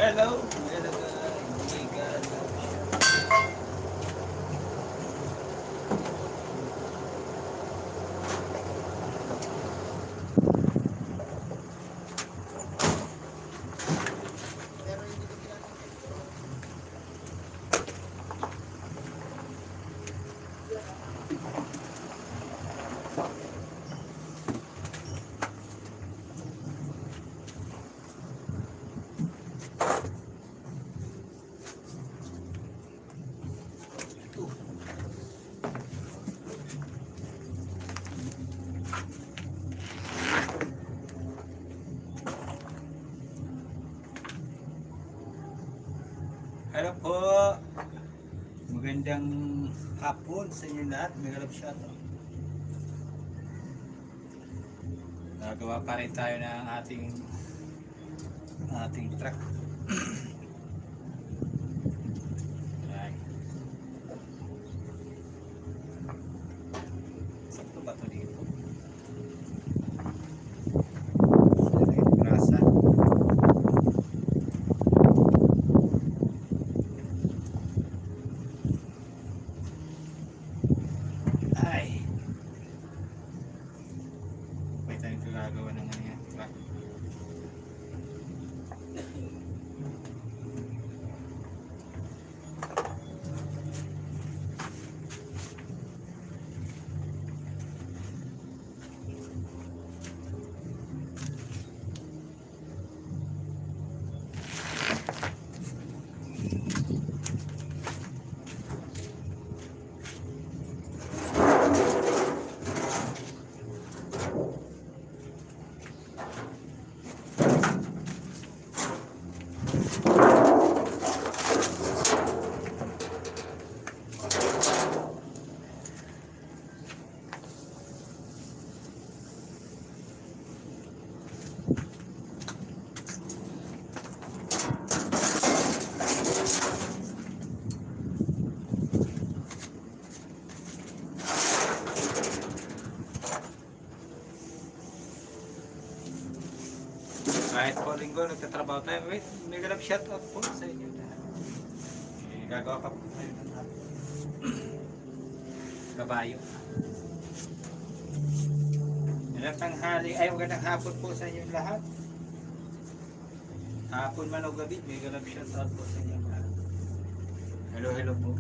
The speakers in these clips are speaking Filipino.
Hello, hello kaibigan. Hello po. Magandang hapon sa inyo lahat. Megalab shot. Nagawa pa rin tayo ng ating truck. Ayan. Sakto ba ito dito? Brasa. Ay. May tayong gagawa ng ano yan, truck. Kahit po linggo nagtatrabaho tayo, wait, may galap shout out po sa inyo na gagawa pa po tayo ng kabayo. Magandang tanghali, ay magandang hapon po sa inyo lahat. Hapon man o gabi, may galap shout out po sa inyo lahat. Hello, hello po.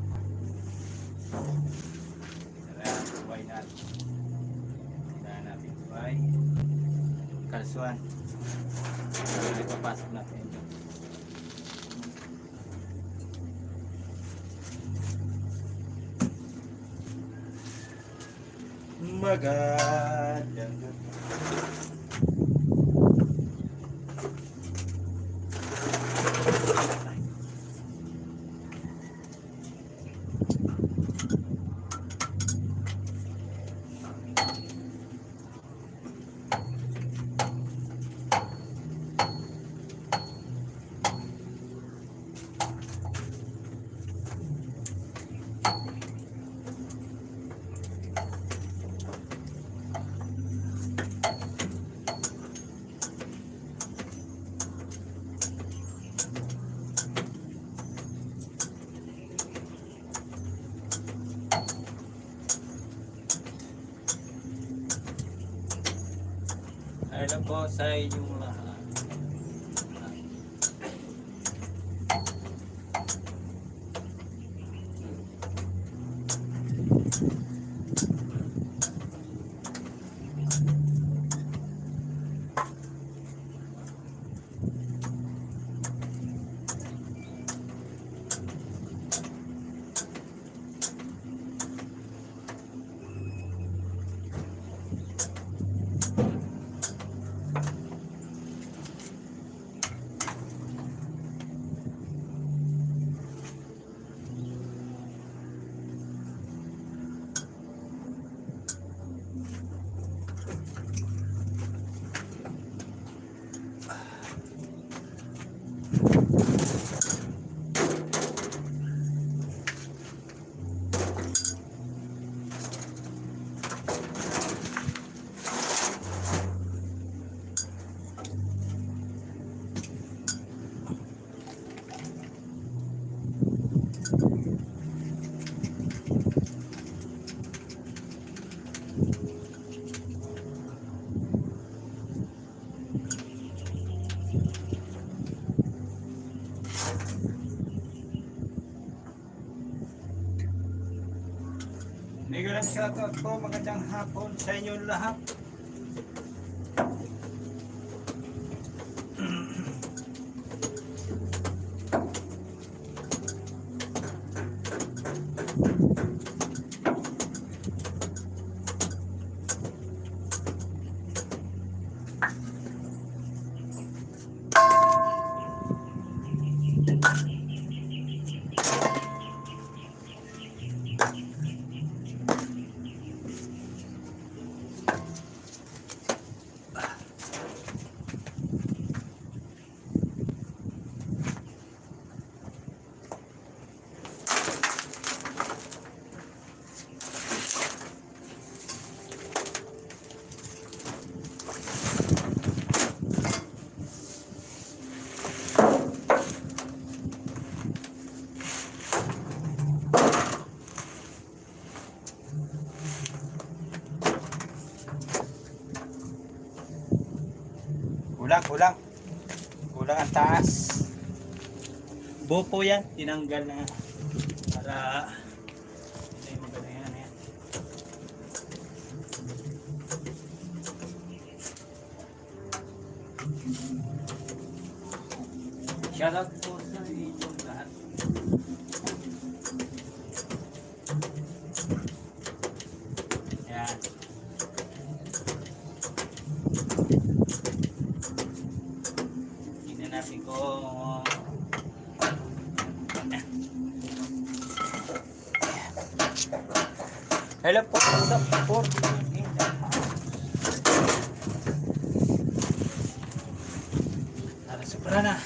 Tara, buhay natin. Tara natin buhay. Kalsuan. Ipapasok natin ito. Magandang gabi. Hello po sa inyong lahat. Mega shoutout po, magandang hapon sa inyo lahat. Kulang ang taas. Buo yan, tinanggal na para hindi maganda yan. Shoutout po sa inyong lahat. Yan. Tingnan natin kung hello po sa support in the house. Tara, sobra na.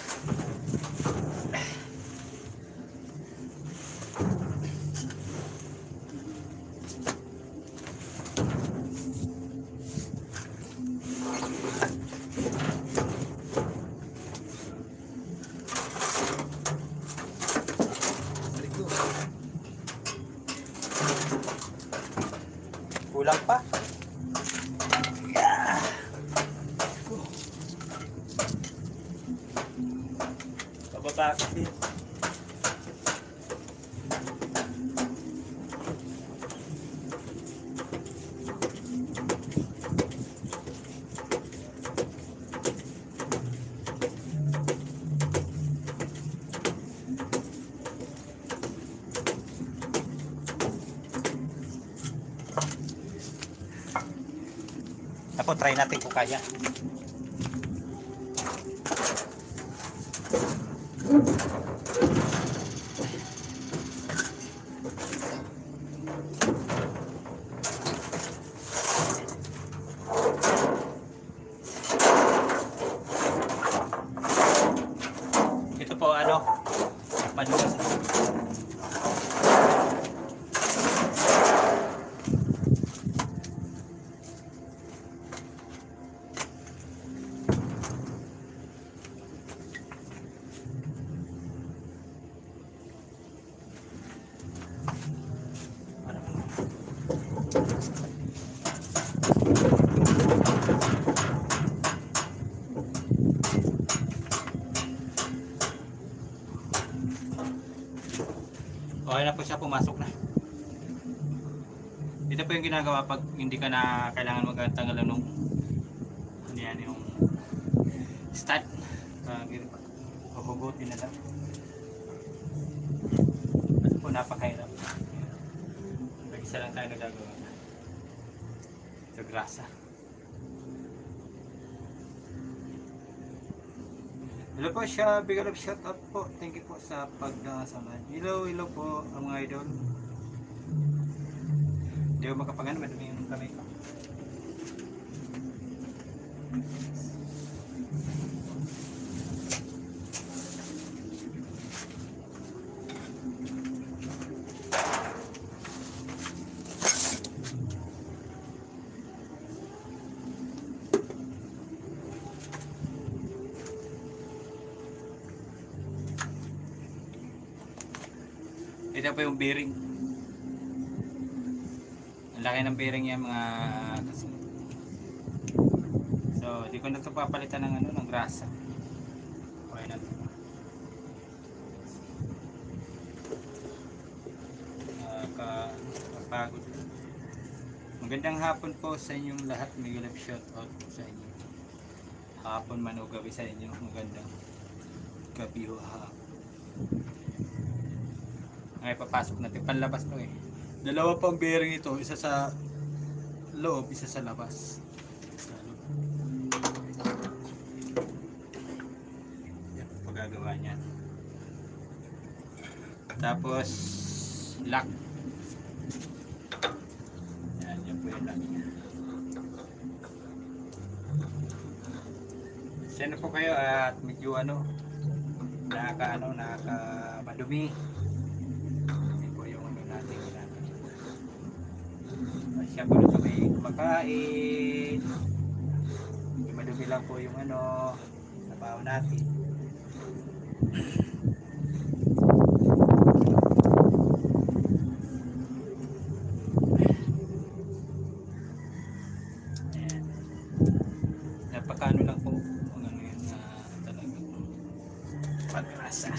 Kulang pa. Yeah. Pababa kasi. Ako, try natin kung kaya. Ito po ano, madulas. Okay na po siya, pumasok na. Ito po yung ginagawa pag hindi ka na kailangan magtanggal ng ano yan, yung start. Huhugutin na lang. Ito po, napakahirap. Mag-isa lang tayo nagagawa. Ito, grasa. Hello po siya, big love shout out po. Thank you po sa pagdasamahan. Hello po ang mga idol. Hindi ko makapagano, madumi yung kamay ko. Ito po yung bearing. Ang laki ng bearing yan mga kasi. So, di ko na ito papalitan ng ano, ng grasa. Okay na ito. Kapagod. Magandang hapon po sa inyong lahat. May love shout out po sa inyo. Hapon man o gabi sa inyo. Magandang gabi o hapon. Ay, papasok natin. Panlabas to eh. Dalawa pang bearing ito. Isa sa loob, isa sa labas. Yan po pagagawa niyan. Tapos lock. Yan po yung lock niya. Sino po kayo at medyo nakaka madumi. Yan po yung natin ginagawa. Siya po dito may kumakain. Madumi lang po yung trabaho natin. Ayan. Napakano lang po kung ano yun na talagang pag-asa.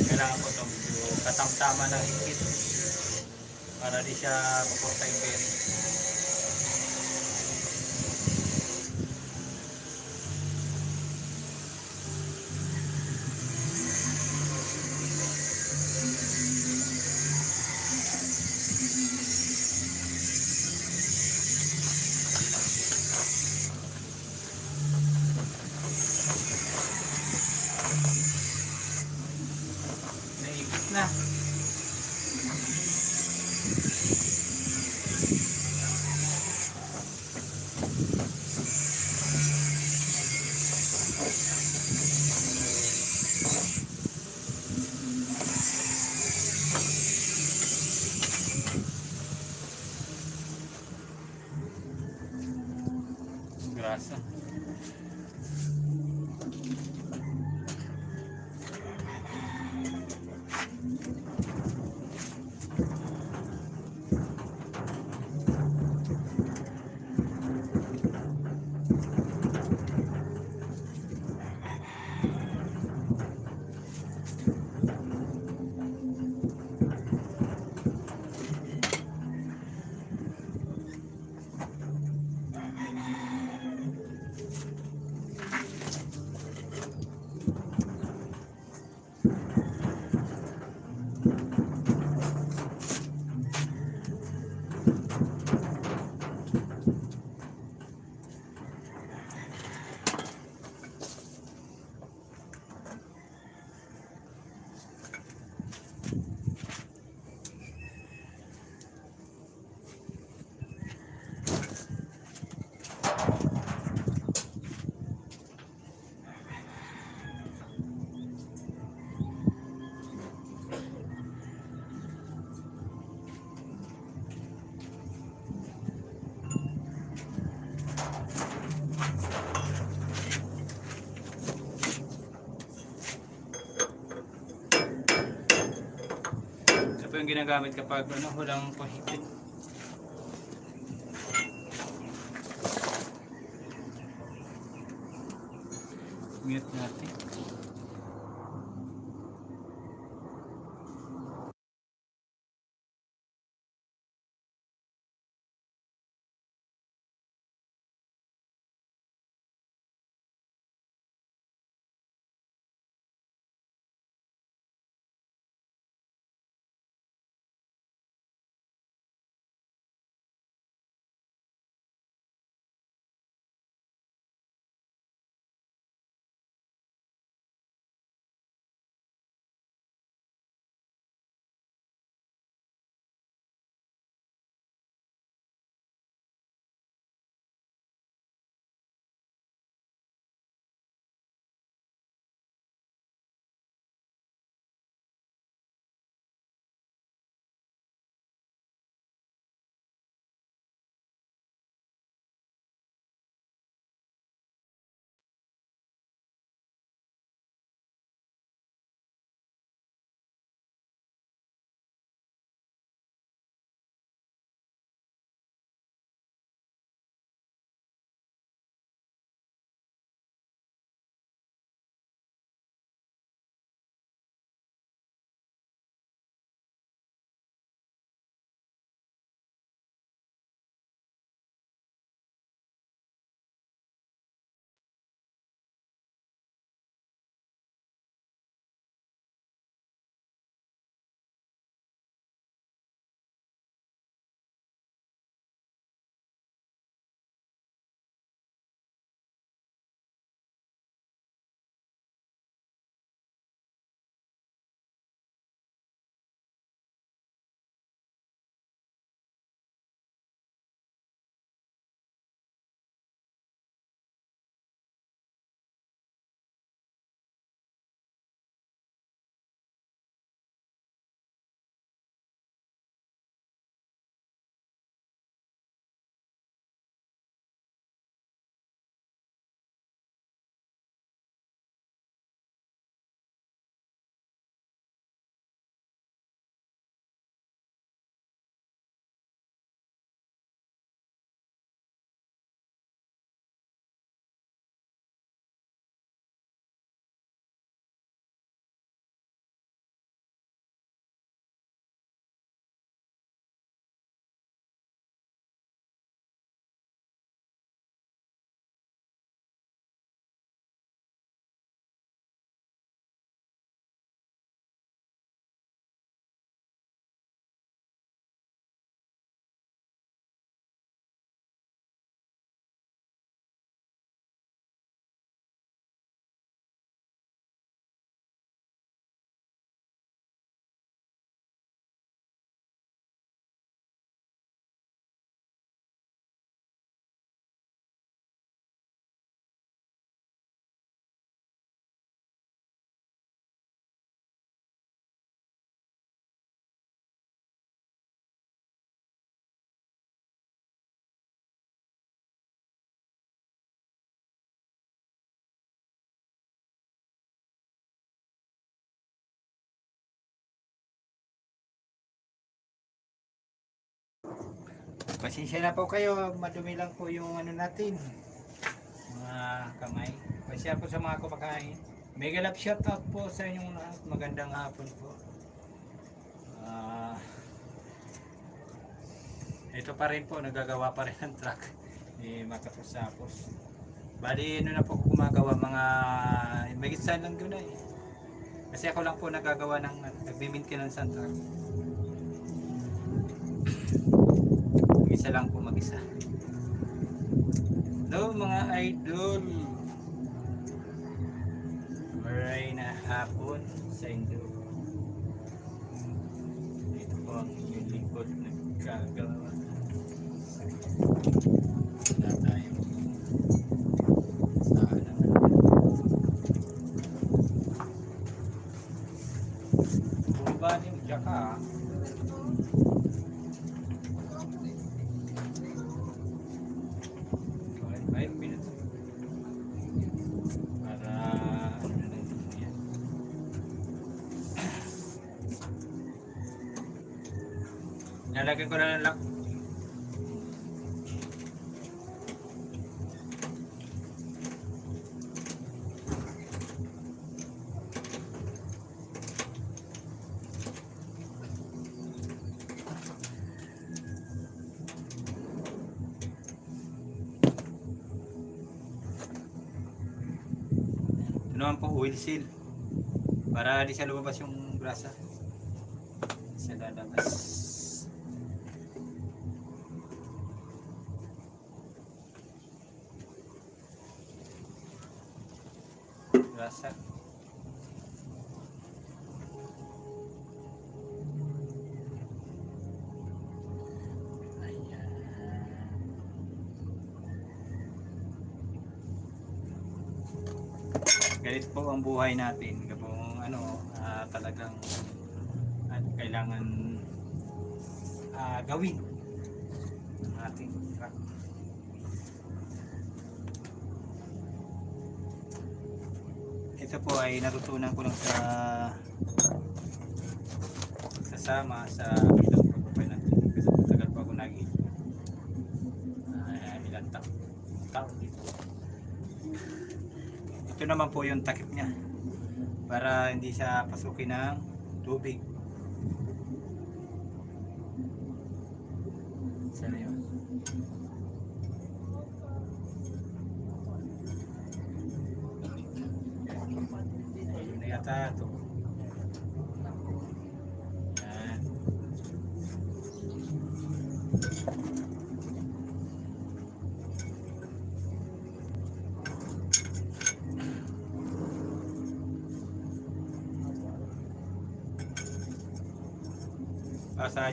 Kailangan po itong katamtama ng higit para di siya maporta yung bearing. Naikot na. Grasa. Ito po yung ginagamit kapag walang pahigpit. Mute natin. Pasensya na po kayo, madumi lang po yung ano natin, mga kamay. Pasensya po sa mga kumakain. Mega love shoutout po sa inyong lahat. Magandang hapon po. Ito pa rin po, nagagawa pa rin ng truck ni Makatapos-tapos. Bali, ano na po ako gumagawa, mga magitsan lang doon eh. Kasi ako lang po nagagawa ng nagme-maintenance ng truck. Mag-isa lang po, mag-isa. Hello mga idol. Maray na hapon sa inyo. Ito po ang inyong lingkod nagkagawa. Na tayo. Saan naman. Bumaba niyo, diyan ka ah. Nalagyan ko na ng lock. Ito naman po oil seal. Para di siya lumabas yung grasa. Sa lalabas. Grasa. Ayan. Ganito po ang buhay natin. Kapag ano, talagang kailangan gawin ng ating truck. Ito po ay natutunan ko lang sa kasama sa bilang pagpapay natin kasi matagal pa ako naging ilang taon dito. Ito naman po yung takip niya para hindi siya pasukin ng tubig. Sana yun. Yata ito. Yan.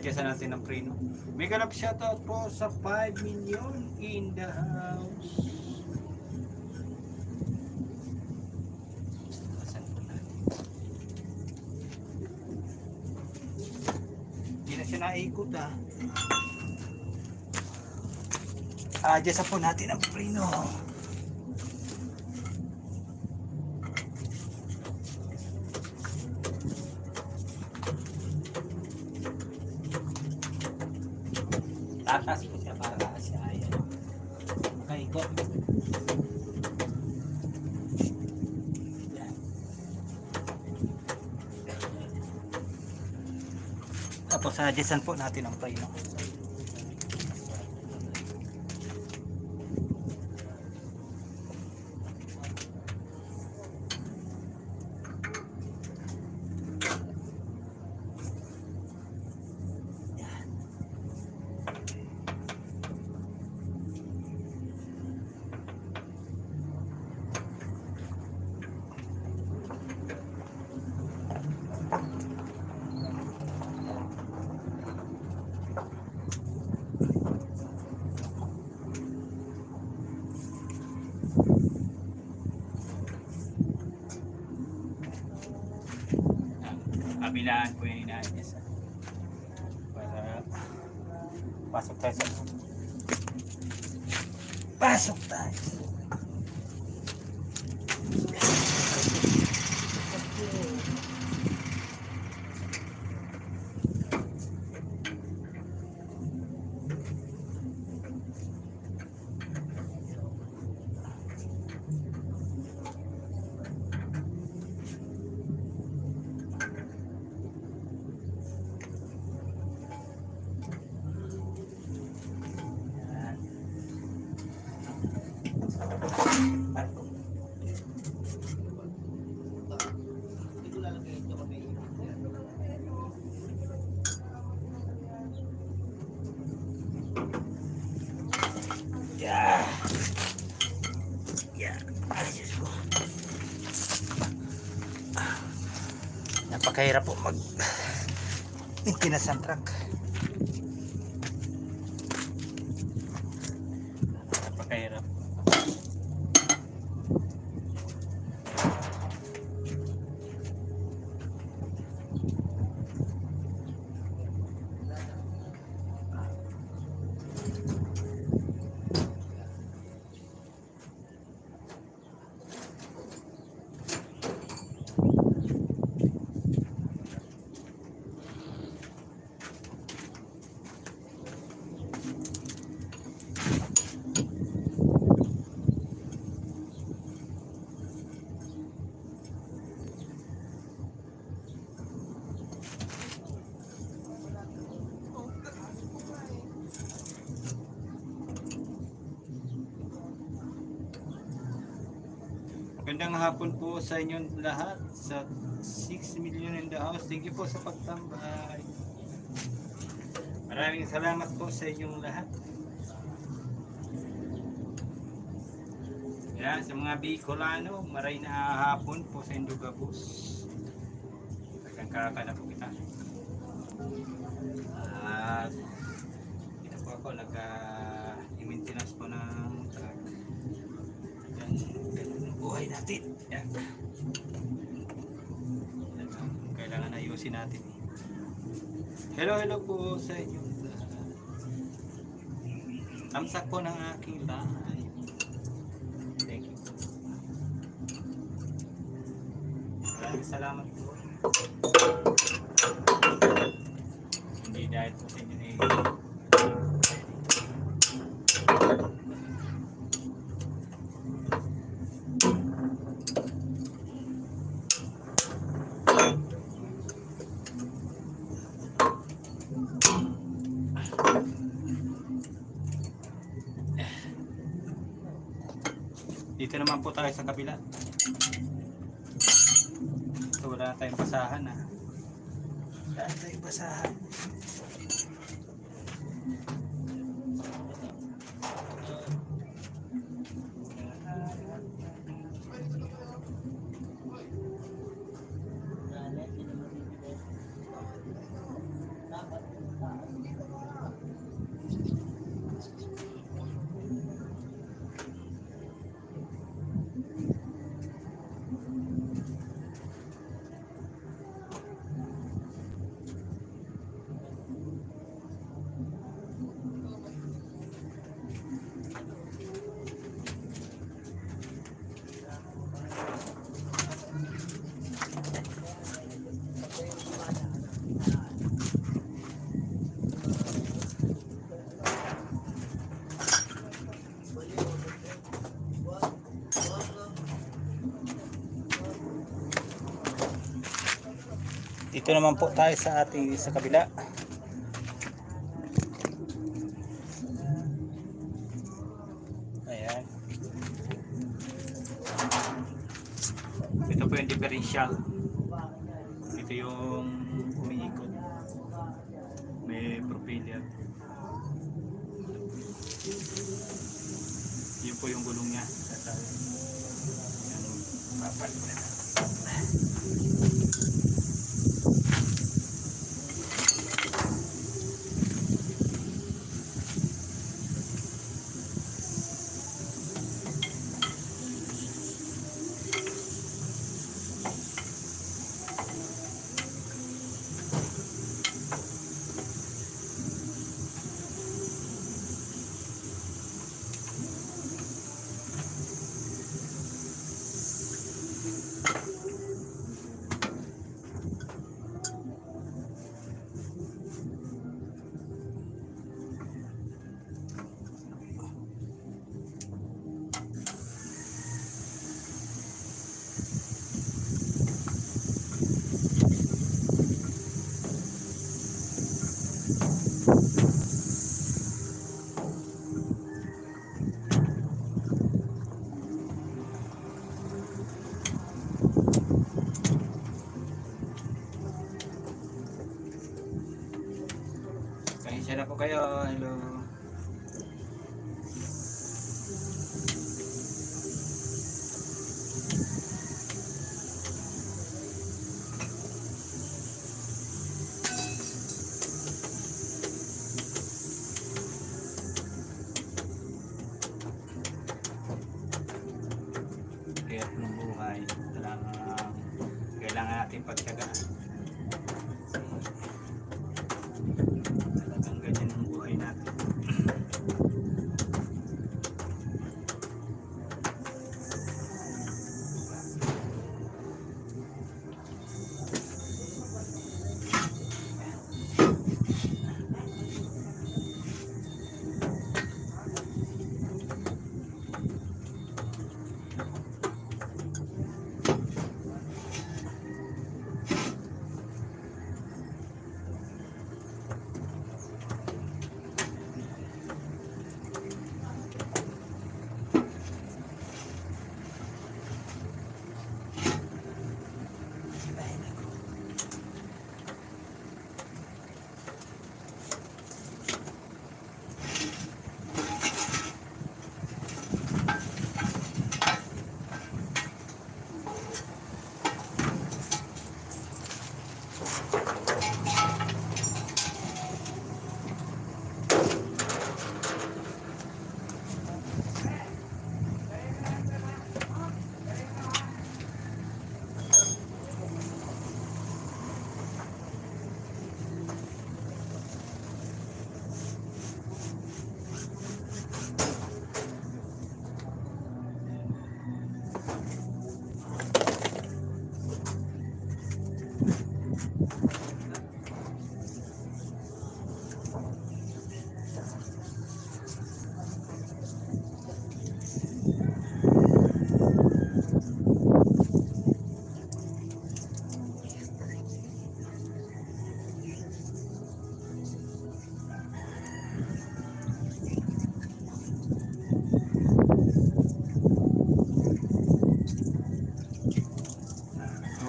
Sa natin ng preno. Mega love shoutout po sa 5 million in the house. Naikot adjust po natin ang preno. Tatas po siya para siya ayan makaikot. Tapos adjustan po natin ang preno. Kabilaan po yung ina-adjust para pasok tayo sa pasok tayo. Napakahirap po mag maintenance ng truck. Napakahirap. Magandang hapon po sa inyong lahat sa 6 million in the house. Thank you po sa pagtambay. Maraming salamat po sa inyong lahat. Yan, sa mga Bicolano, maray na hapon po sa Indugabus. Nagkangkaka na po kita. At ito po ako, nag-maintenance po ng truck. Yan, ganun ang buhay natin. Yan. Yan, kailangan ayusin natin. Hello po sa inyo. Tamsak po ng aking live. Thank you. Maraming salamat po. Hindi dahil po sa inyo eh. Dito naman po tayo sa kabila. So wala na tayong basahan ha. Wala na tayong basahan. Dito naman po tayo sa ating sa kabila. Ayan. Ito po yung differential. Ito yung umiikot. May propeller. Yun po yung gulong niya. Ayan. Papalit na. Pasensya na po kayo. Hello.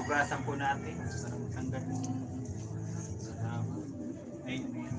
Hugasan po natin para matanggal yung ayun, ayun.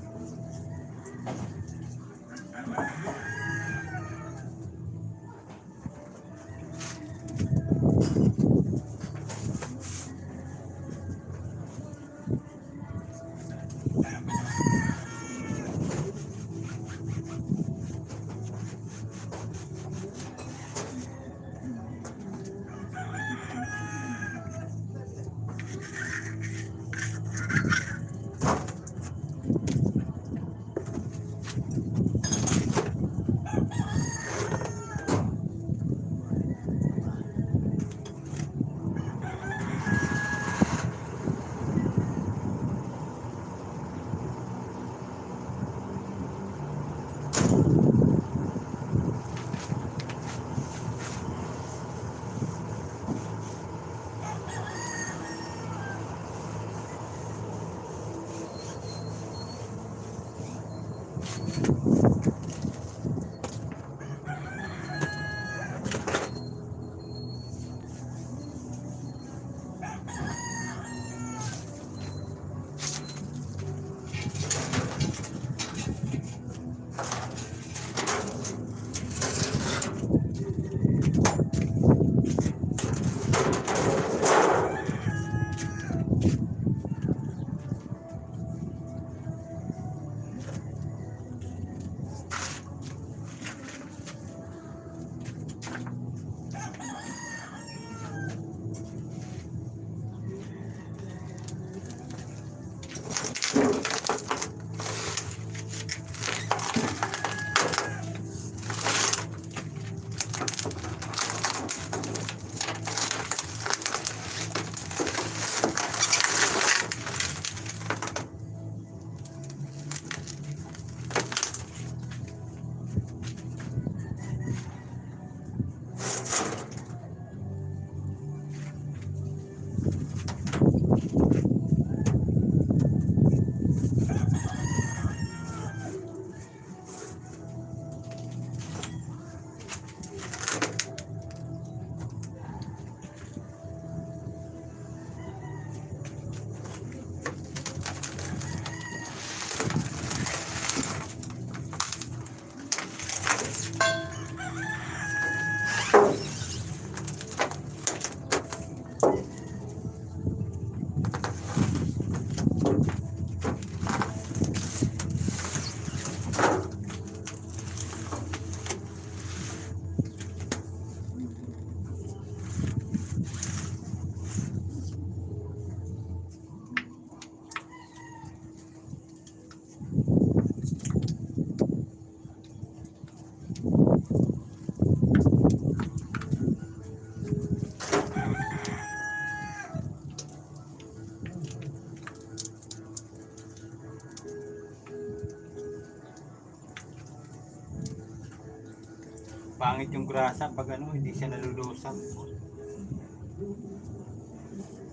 Pangit yung grasa pag ano, hindi siya nalulusaw.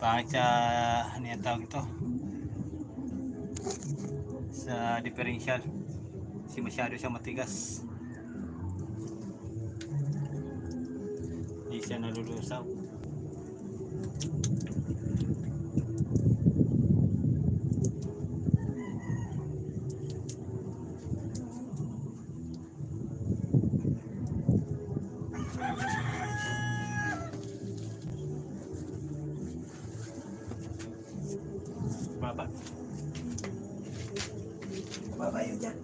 Pangit sa, ano yung tawag ito? Sa differential. Kasi masyado siya matigas. Hindi siya nalulusaw. baba. Baba yun dyan.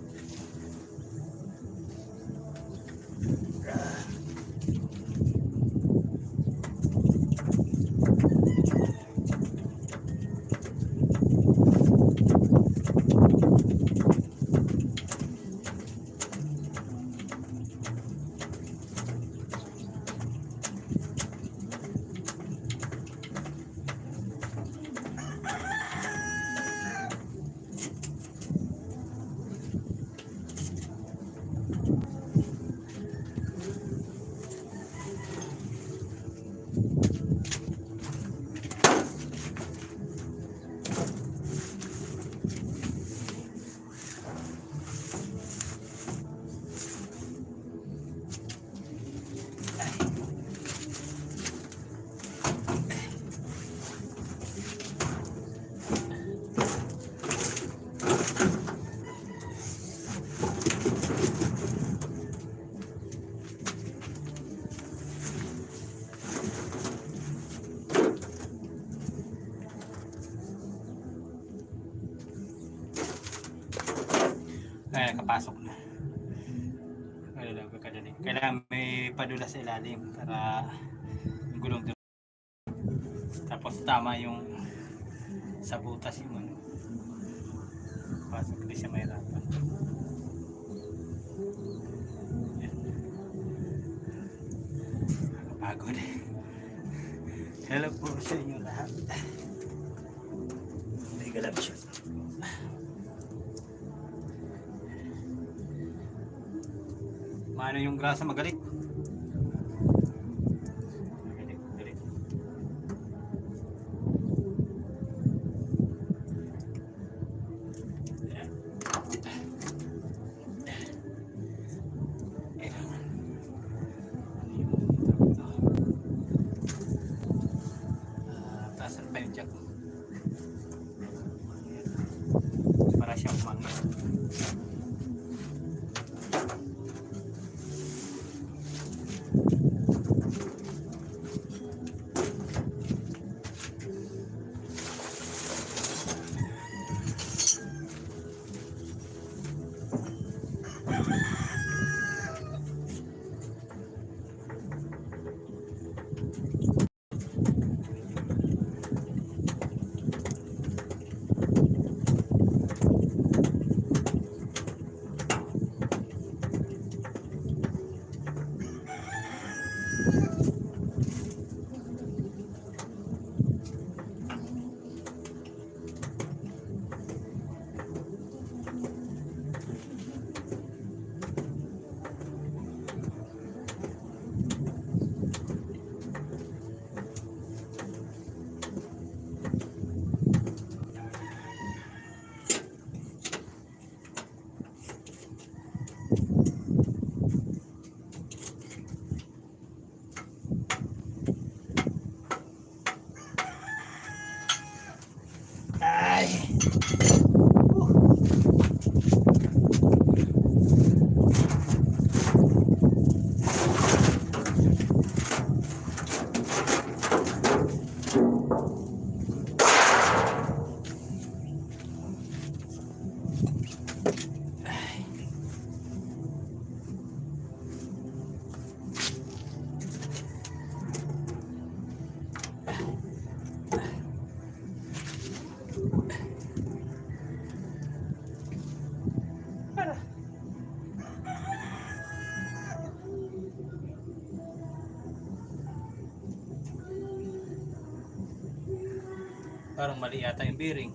Ay, nakapasok na. Kailangan may padula sa ilalim para yung gulong doon. Tapos tama yung sa butas yung ano. Pasok din siya mahirapan. Yan. Nakapagod. Hello po sa inyo lahat. May galap siya. Maano yung grasa magalit? Galit. Taasan pa yung jack. Para siyang umangat. Parang mali yata yung bearing.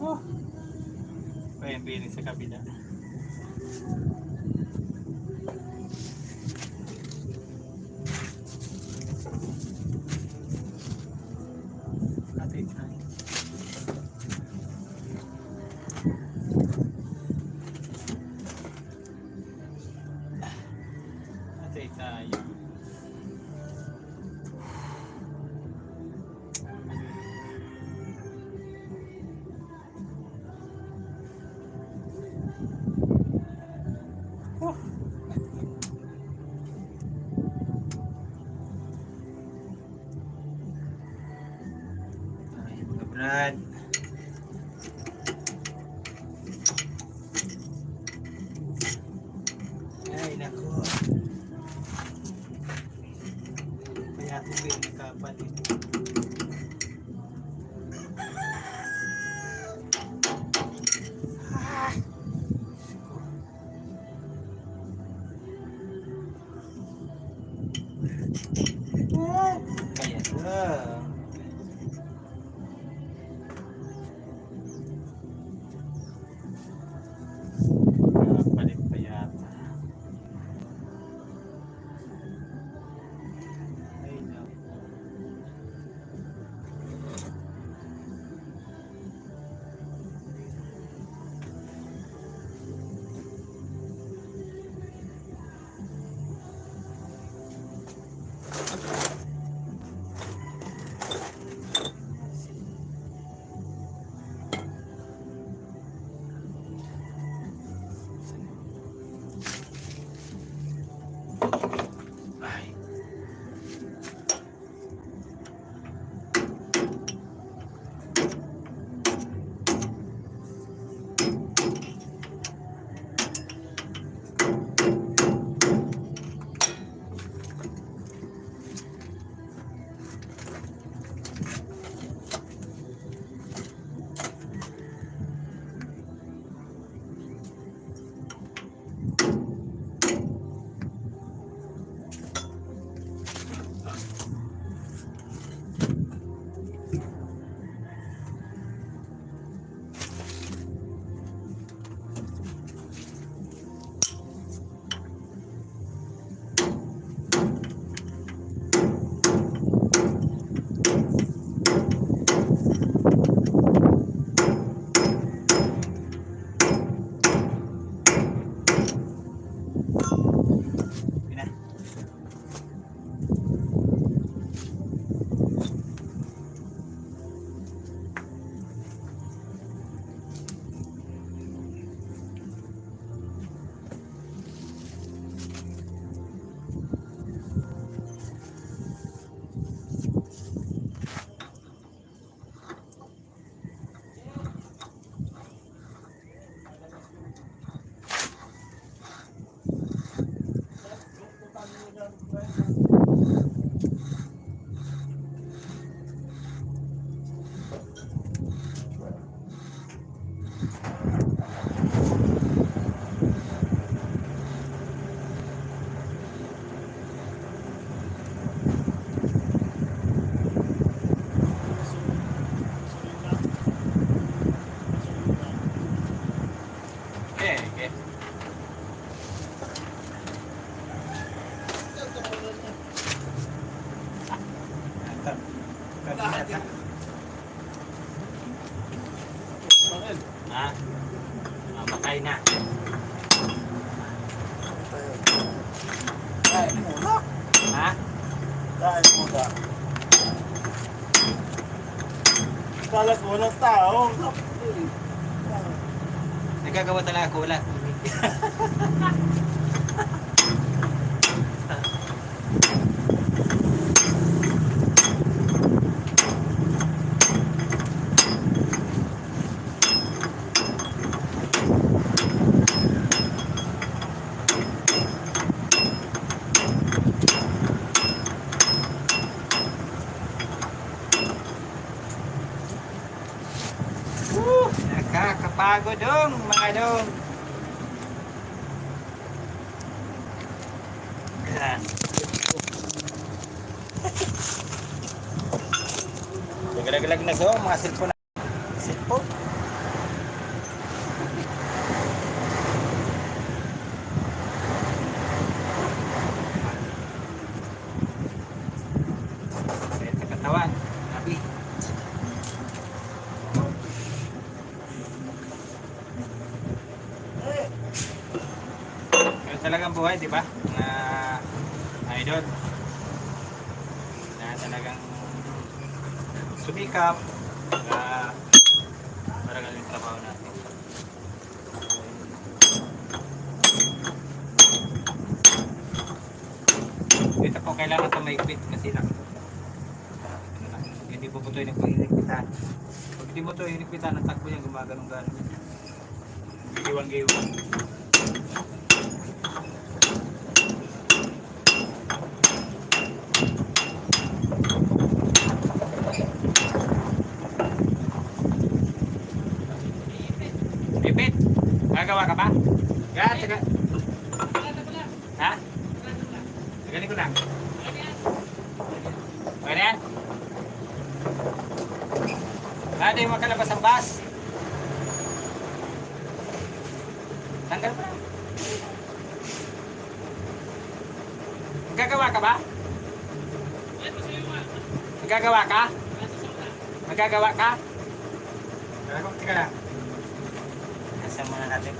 Oh. Pa yung bearing sa kabila. Tayo. Oh. Yan. Ay, naku. Kaya ako pinakapalit. Kaya lang. Palit pa yata. Ay, naku. Ay. Yun na. Okay, okay. Ha? Makay na. Dahil muna. Ha? Dahil muna. Kalas mo ng tao. Nagagawa talaga ako, wala. Nakakapagod dong, mga dong. Yan. Nagalag na so, mga cellphone. Cellphone? Sa katawan, nabi. Pero talagang buhay, di ba? Na idol. Na talagang sumikap para galing yung trabaho natin. Dito po kailangan ito maigpit kasi lang hindi po po ito yung nagpahirikpitan. Pag Hindi mo to hinipitan ng takbo niya, gumaganong-ganon. Giwan-giwan. Pipit, gagawa ka ba? Taga. Ha? Tagaling ko lang. Okay na yan? Hindi mo makalabas ang bus. Tanggal pa. Magagawa ka ba? Magagawa ka? Magagawa ka? Teka lang. Nasaan muna natin?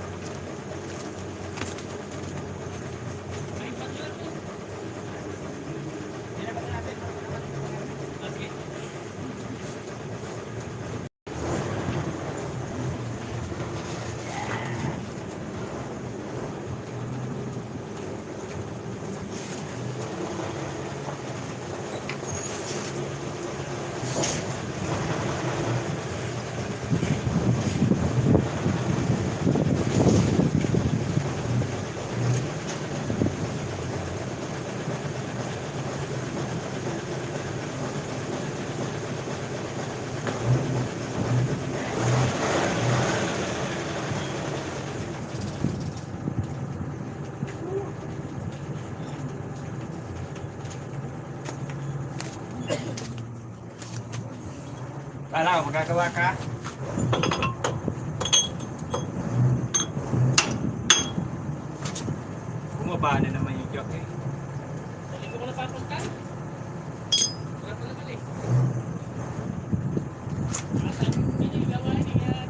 Kala ko, magagawa ka? Bumaba na naman yung joke eh. Dali ko na papunta. Wala pala mali. Asan? Hindi gawa niya.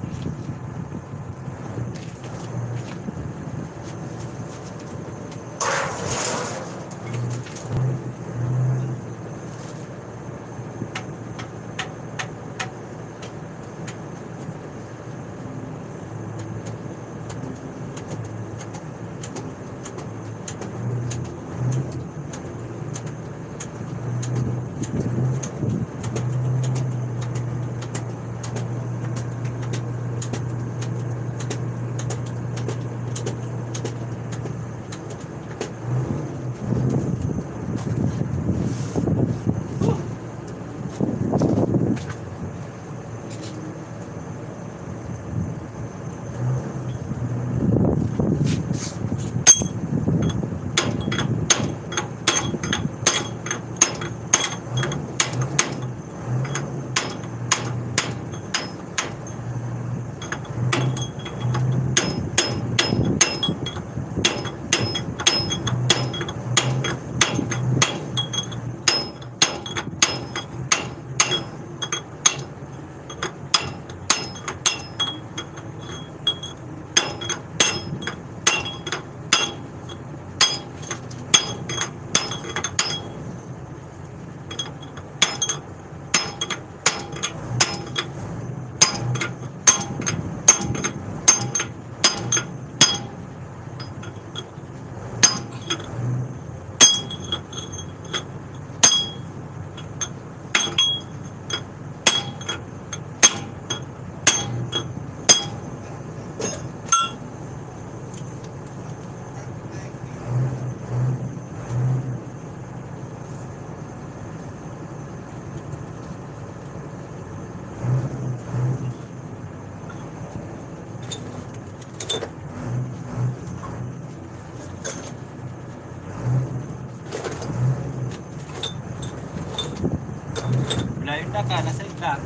Wala yung daka, nasa isla.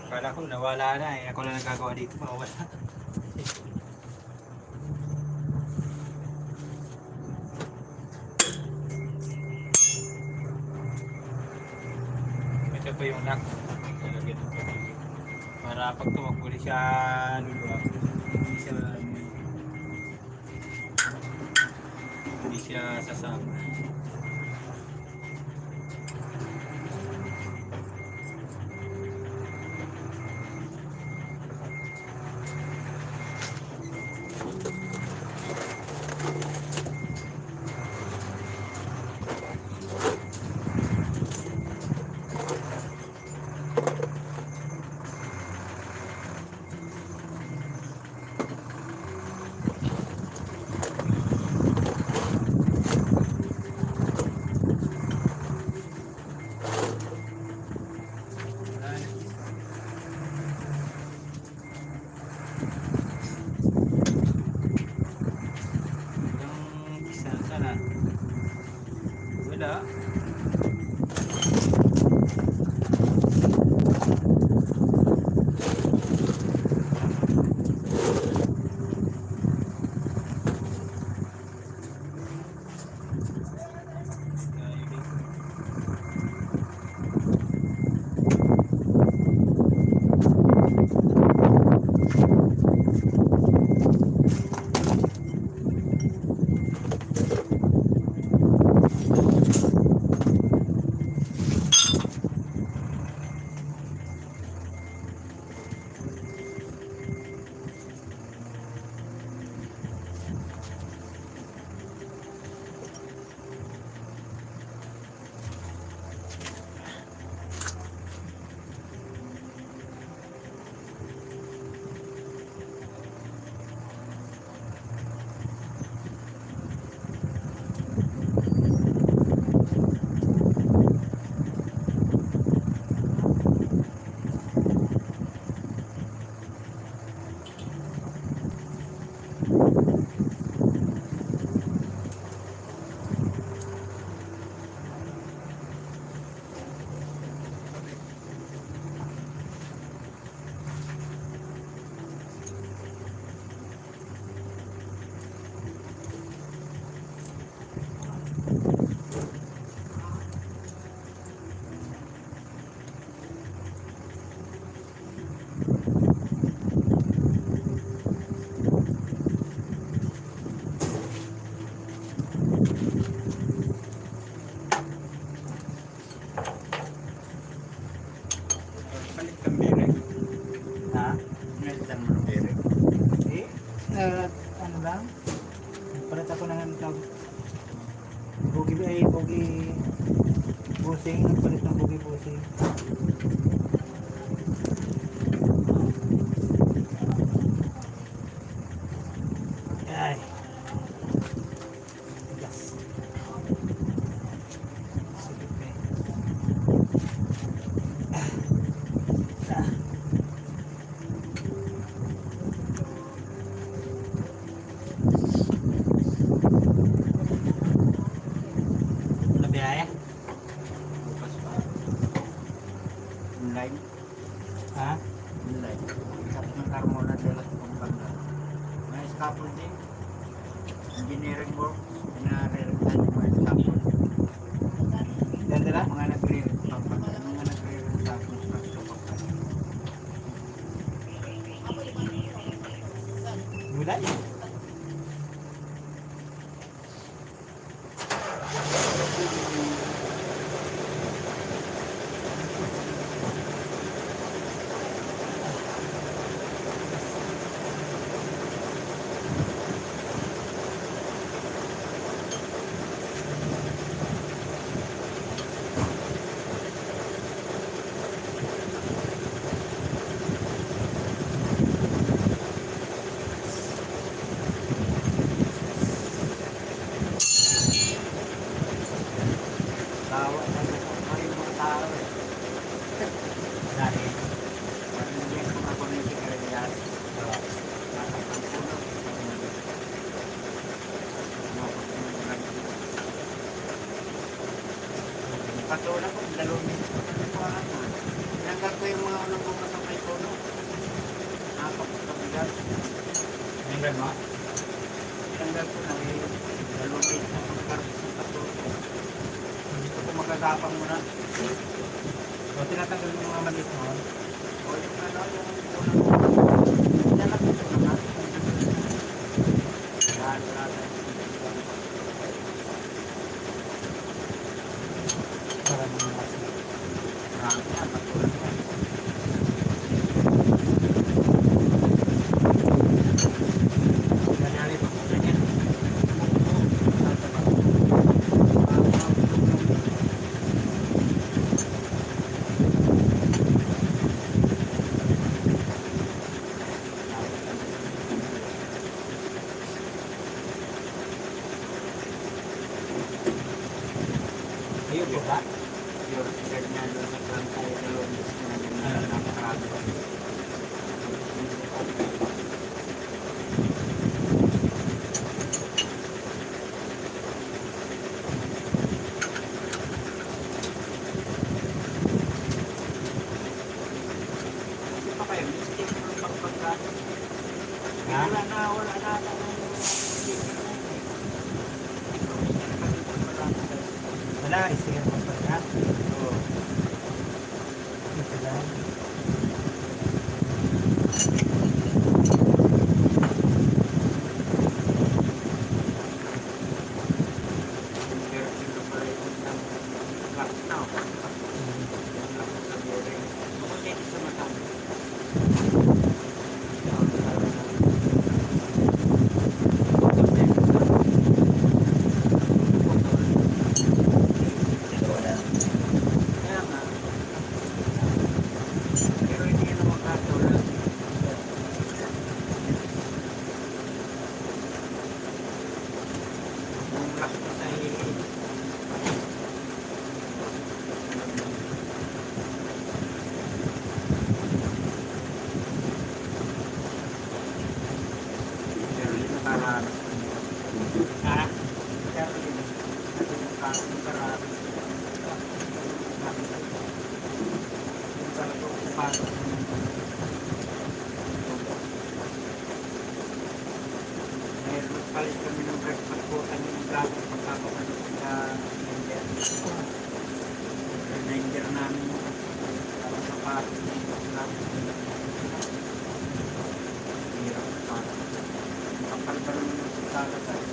Kala ko nawala na eh. Ako lang nagagawa dito, mawala. Ito pa yung lock. Lalagyan ng tubig. Para pag tumakbo di siya luluwag. Hindi siya sasama. Ano lang? Palit ako ng ano tawag. Bugi busing. Palit ng bugi busing. Ay. Gas. Sige pa eh. Ah. Ano biyaya? Bukas pa. Online. Ha? Online. Tapos ng Carmona de las Pampanga. May scaffolding. Engineering work. Pinarelatan yung mga scaffolding. Ganda na? Mga nagre-restart pa. Mga nagre-restart ng structure pa pa. Mula yun. Tawa na pa yung mga tao eh. Dahil. Parang hindi ako makakunin si Karelias. Nakapagpuno. Patula ko, dalawang minutes ko na po ano. Tinanggal ko yung mga unang bukas sa may puno. Nakapagpabigat. Tingnan mo. Tinanggal ko na eh. Dalawang minutes na pagkarpos ng patula. Gusto ko magagapang muna. O tinatanggal mo mga maliit mo. O yung ano, yung unang bukas. Yan lang ito naman. Lahat. Para mga kasi. Marami na, patula na. Nangyari pa po ganyan. Ayun po ba? Yung ganyan doon sa plan tayo dalawang minutes na ganyan nakarami. Hindi pa kayo, mistake ng pagpagka. Ha? Wala na. Wala, isigan mo pa ka. Oo. Ito lang. Ha? Palit kami ng breakfast po kami ng gabi pagkakapalit sa reminder namin para sa parang hirap pa kapal pa naman yung sasala tayo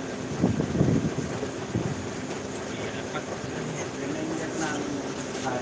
reminder namin para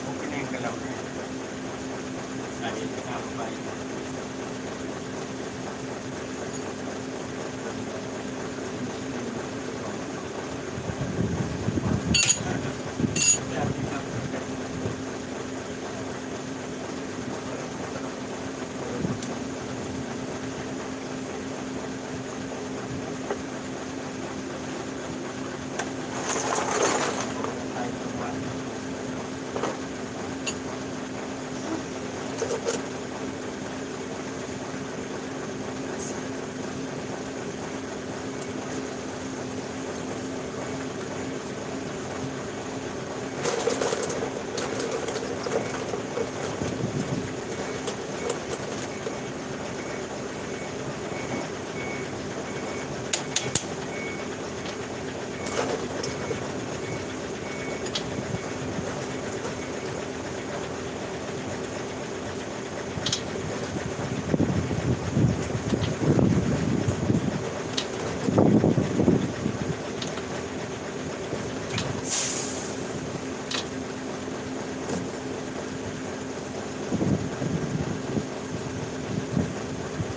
Okay na yung galaw niya. Dahil nakakabayan na.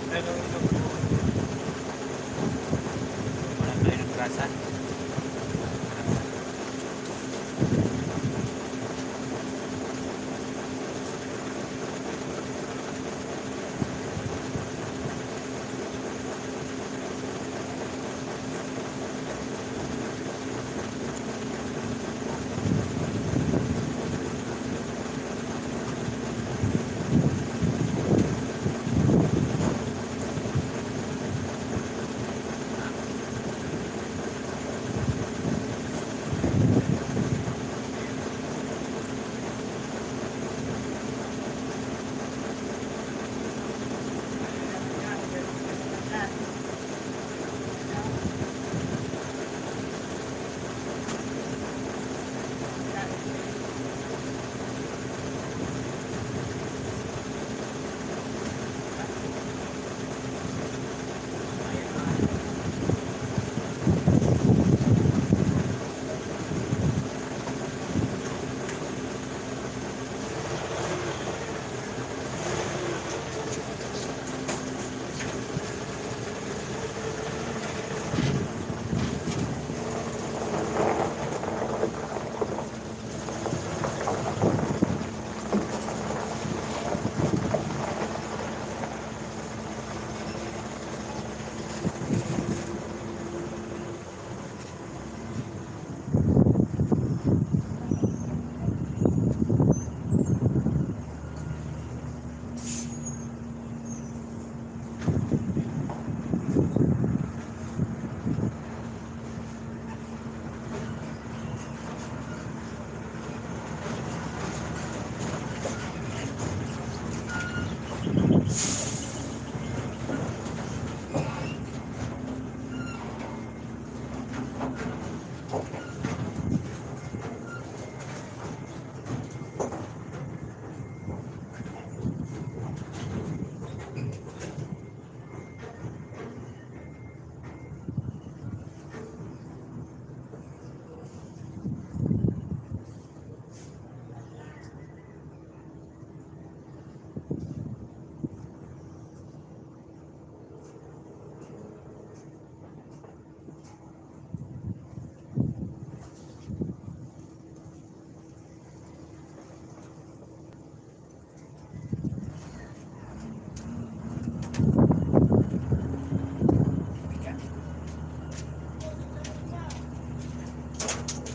Pero ito po, wala tayo ng grasa.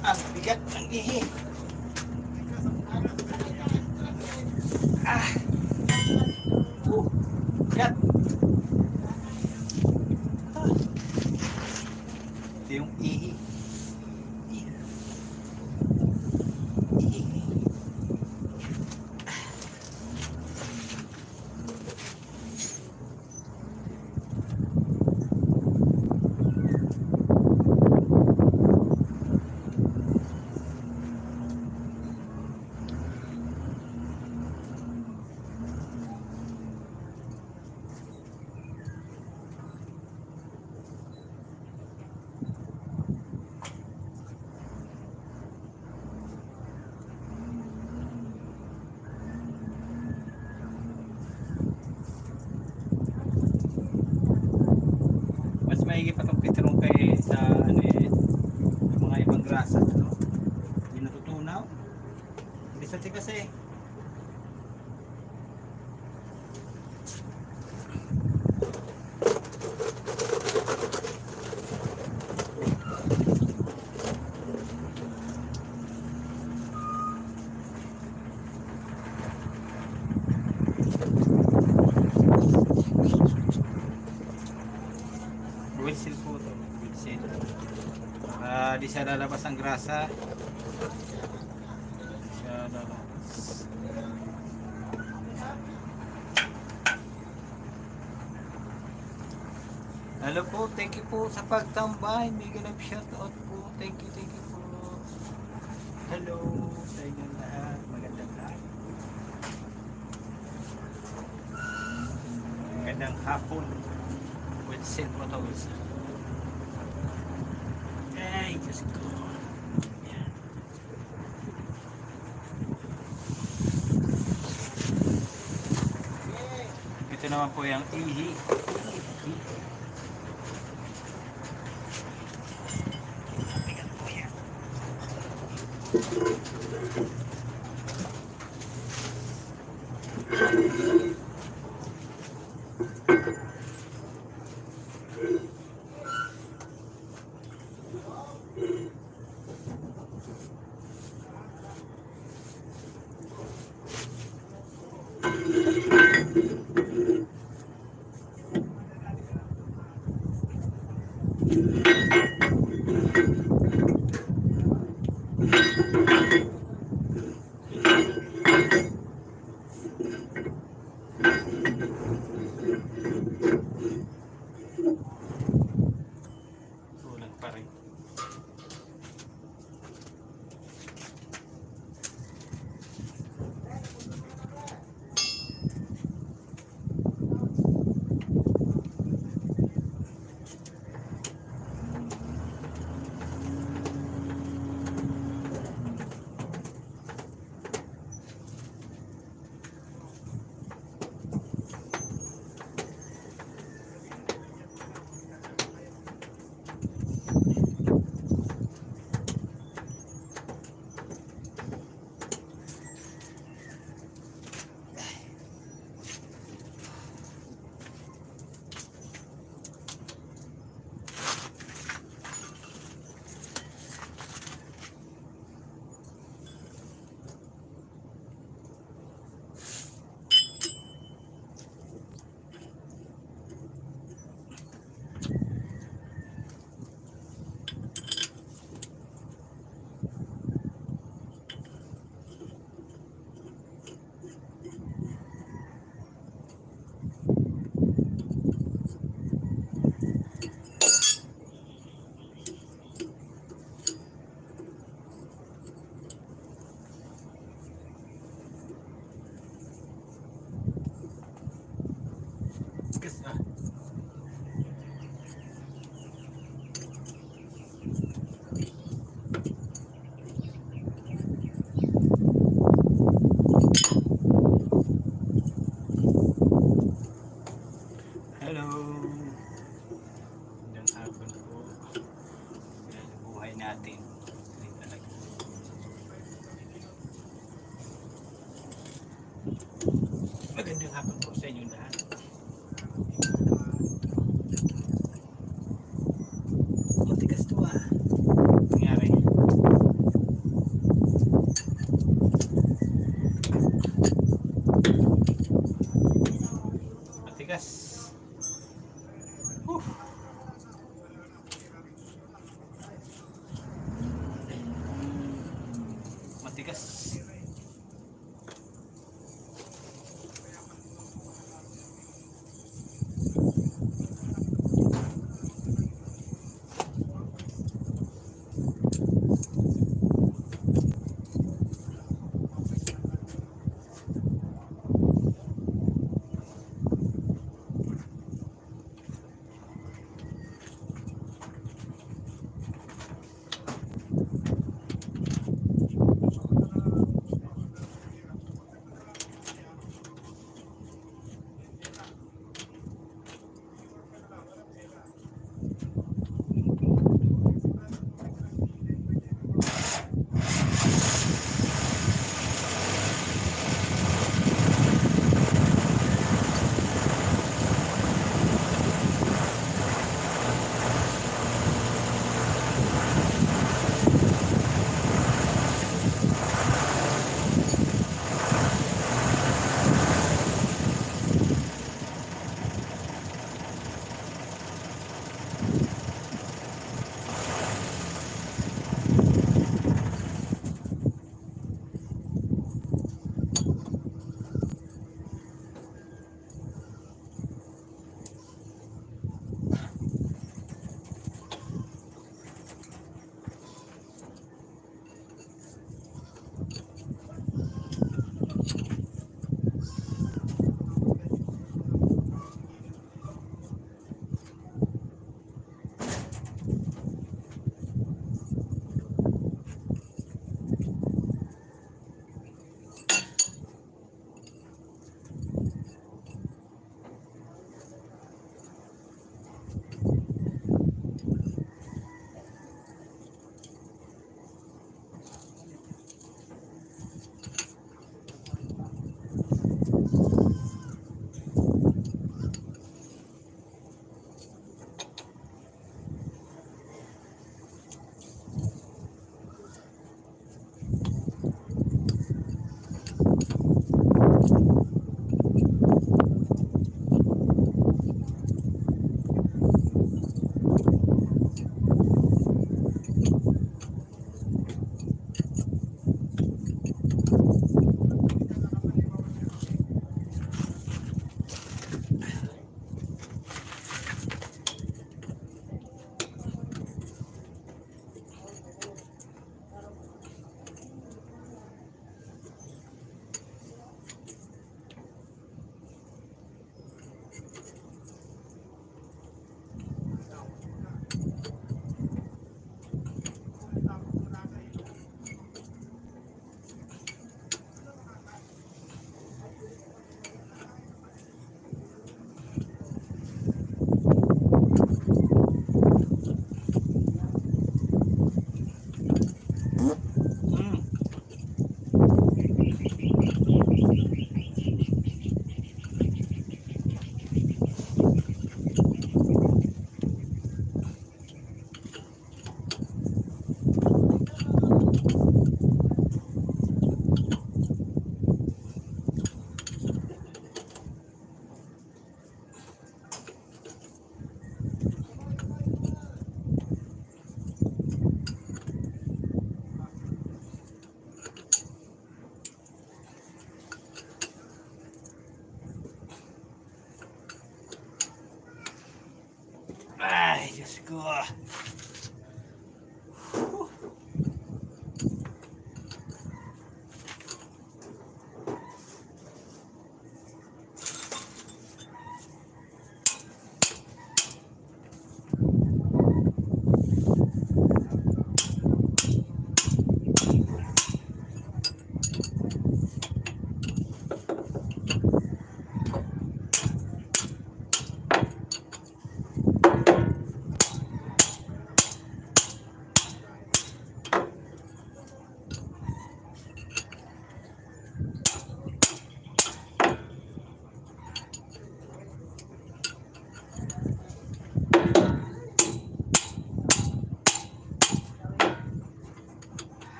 Ang bigat ng ihi. Ah. Bigat. Ah. Ito yung ihi. Ihi. grasa, no? Hindi natutunaw. Bisa kasi. Whistle po to. Whistle. Para di siya lalabas ang grasa. Di siya lalabas. Hello po, thank you po sa pagtambay. Mega love shoutout po. Thank you po. Hello sa inyong lahat. Magandang lahat. Magandang hapon. Whistle po to, whistle. Ay, Diyos ko. Yan. Ito naman po yung ihi. Bigat po yan. Kulang pa rin. Hello. Magandang hapon po. Yan ang buhay natin. Ay, talaga. Magandang hapon po sa inyo lahat. Matigas to ah. Nangyari. Matigas. Matigas.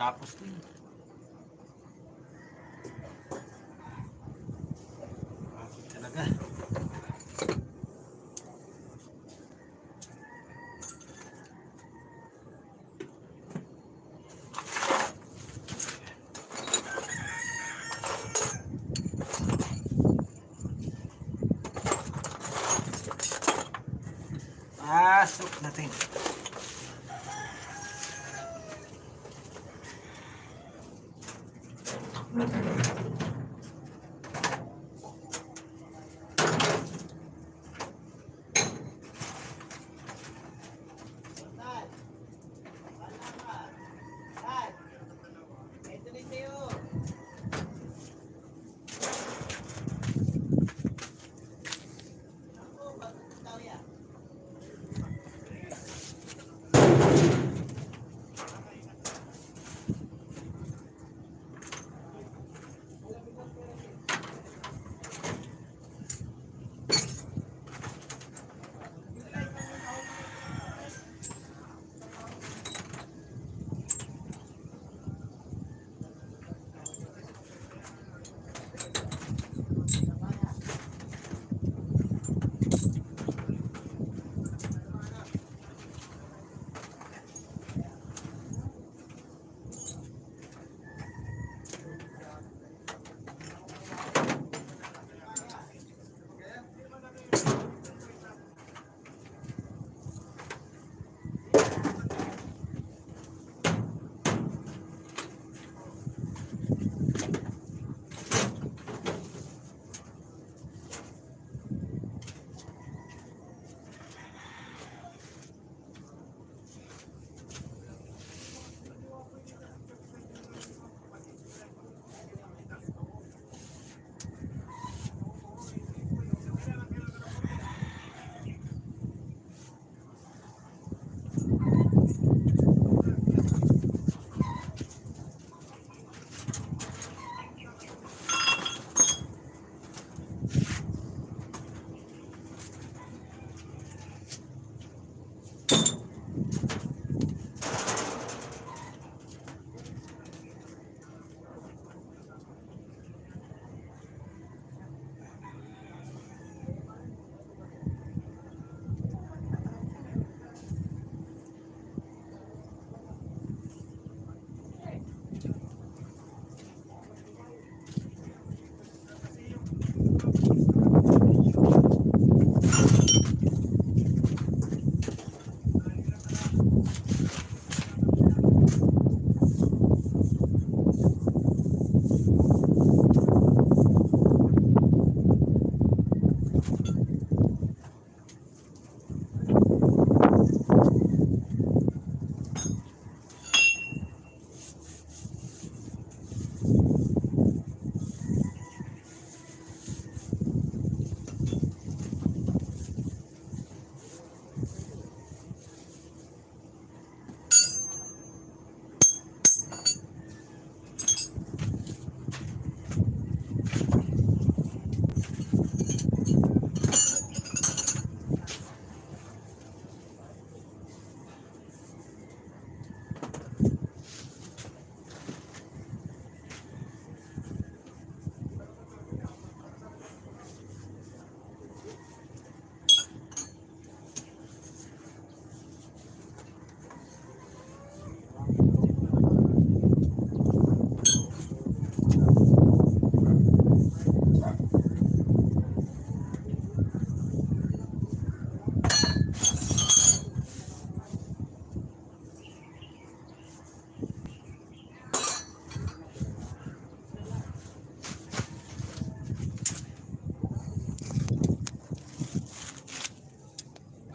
Tapos din. Tapos talaga. Pasok natin.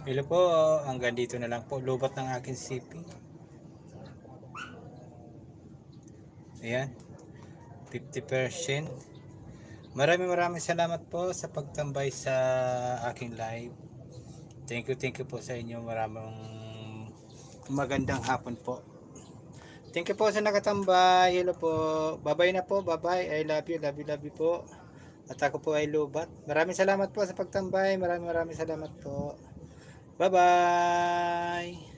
Hello po, hanggang dito na lang po. Lubat ng aking CP. Ayan, 50%. Maraming salamat po sa pagtambay sa aking live. Thank you po sa inyo. Maraming magandang hapon po. Thank you po sa nakatambay. Hello po. Bye-bye na po. Bye-bye. I love you po. At ako po ay lubat. Maraming salamat po sa pagtambay. Maraming salamat po. Bye-bye!